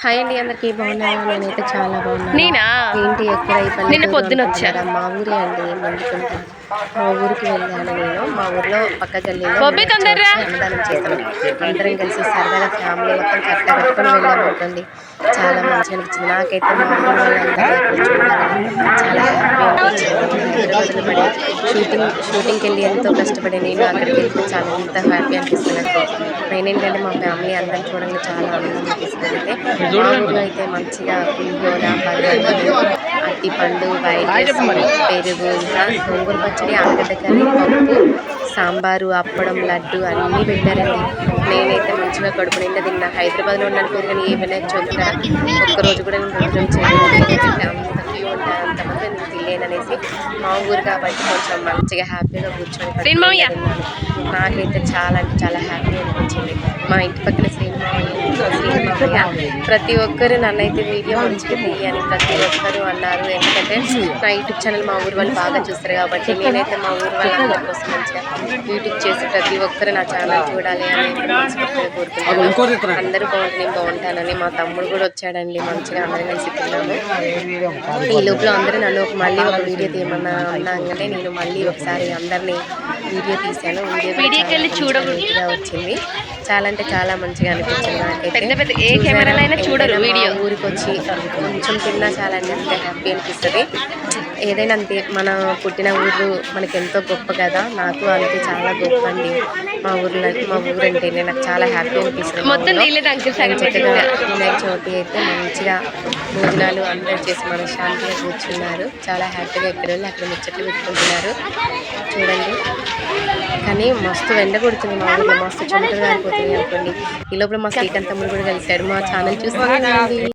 Hi అండి, అందరికీ బాగున్నారా? నేనైతే చాలా బాగున్నాను. నేనా ఏంటి ఎక్కడ ఈ నిన్న పల్లెటూరు పొద్దున వచ్చా. అనుకుంటున్నారా? మా ఊరే అండి మండుకుంట. మా ఊరికి వెళ్ళాను నేను. మా ఊర్లో పక్క గల్లీలో బొబ్బే తొందరరా. అన్నదానం చేస్తాను. అందరం కలిసి సరదాగా ఫ్యామిలీ మొత్తం కట్ట కట్టుకొని వెళ్ళాము అనుకోండి. చాలా మంచిగా అనిపించింది నాకైతే. మా ఊరు వాళ్ళందరూ అక్కడ చూడాలని చాలా హ్యాపీ అనిపించింది. హైదరాబాద్లో పడి షూటింగ్కి వెళ్ళి ఎంతో కష్టపడి నేను అక్కడికి వెళ్తే చాలా ఎంత హ్యాపీ అనిపిస్తుంది నాకు. నేనేంటంటే మా ఫ్యామిలీ అందరిని చూడడానికి చాలా ఆనందం అనిపిస్తుంది. అయితే మా ఊర్లో అయితే మంచిగా పులిహోర, పరమాన్నం, అరటిపండు, వైట్ రైస్, పెరుగు, ఇంకా గోంగూర పచ్చడి, ఆలుగడ్డ కర్రీ, పప్పు, సాంబారు, అప్పడం, లడ్డు అన్నీ పెట్టారండి. నేనైతే మంచిగా కడుపు నిండా తిన్నా. హైదరాబాద్లో ఉన్నాను పేరు కానీ ఏ వినాయక చవితి కదా ఒక్కరోజు కూడా నేను భోజనం చేయలేదు. ఎందుకంటే అంత క్యూ ఉంటాను, అంతమంది నేను తినలేననేసి మా ఊరు కాబట్టి కొంచెం మంచిగా హ్యాపీగా కూర్చొని తిన్నాను. నాకైతే చాలా అంటే చాలా హ్యాపీ అనిపించింది. మా ఇంటి పక్కన శ్రీమామయ్య ప్రతి ఒక్కరు నన్నైతే వీడియో మంచిగా తీయని ప్రతి ఒక్కరు అన్నారు. ఎందుకంటే నా యూట్యూబ్ ఛానల్ మా ఊరు వాళ్ళు బాగా చూస్తారు కాబట్టి నేనైతే మా ఊరు వాళ్ళందరి కోసం మంచిగా యూట్యూబ్ చేసి ప్రతి ఒక్కరు నా ఛానల్ చూడాలి అని మనస్ఫూర్తిగా కోరుకుంటున్నాను. అందరూ బాగుంటే నేను బాగుంటానని. మా తమ్ముడు కూడా వచ్చాడండి, మంచిగా అందరం కలిసి తిన్నాము. ఈ లోపల అందరూ నన్ను మళ్ళీ ఒక వీడియో తీయమన్నా అన్నాగానే నేను మళ్ళీ ఒకసారి అందరినీ వీడియో తీశాను. వీడియోకి చూడగా వచ్చింది. చాలా అంటే చాలా మంచిగా అనిపించింది నాకైతే. ఏ కెమెరాలైనా చూడరు వీడియో. ఊరికి వచ్చి కొంచెం తిన్నా చాలా అంటే హ్యాపీ అనిపిస్తుంది. ఏదైనా అంతే, మన పుట్టిన ఊరు మనకి ఎంతో గొప్ప కదా. నాకు అంతే చాలా గొప్ప అండి మా ఊరు అంటేనే నాకు చాలా హ్యాపీ అనిపిస్తుంది. చక్కగా వినాయక చవితి అయితే మంచిగా భోజనాలు అందరూ చేసి మనశ్శాంతిగా కూర్చున్నారు. చాలా హ్యాపీగా ఎక్కడ వెళ్ళి అక్కడ ముచ్చట్లు పెట్టుకుంటున్నారు చూడండి. కానీ మస్తు ఎండ కొడుతుంది మా ఊళ్ళో, మస్తు చెమటలు కారిపోతుంది అనుకోండి. ఈ లోపల మా శ్రీకాంత్ తమ్ముడు కూడా కలిశాడు. మా ఛానల్ చూస్తున్నాను.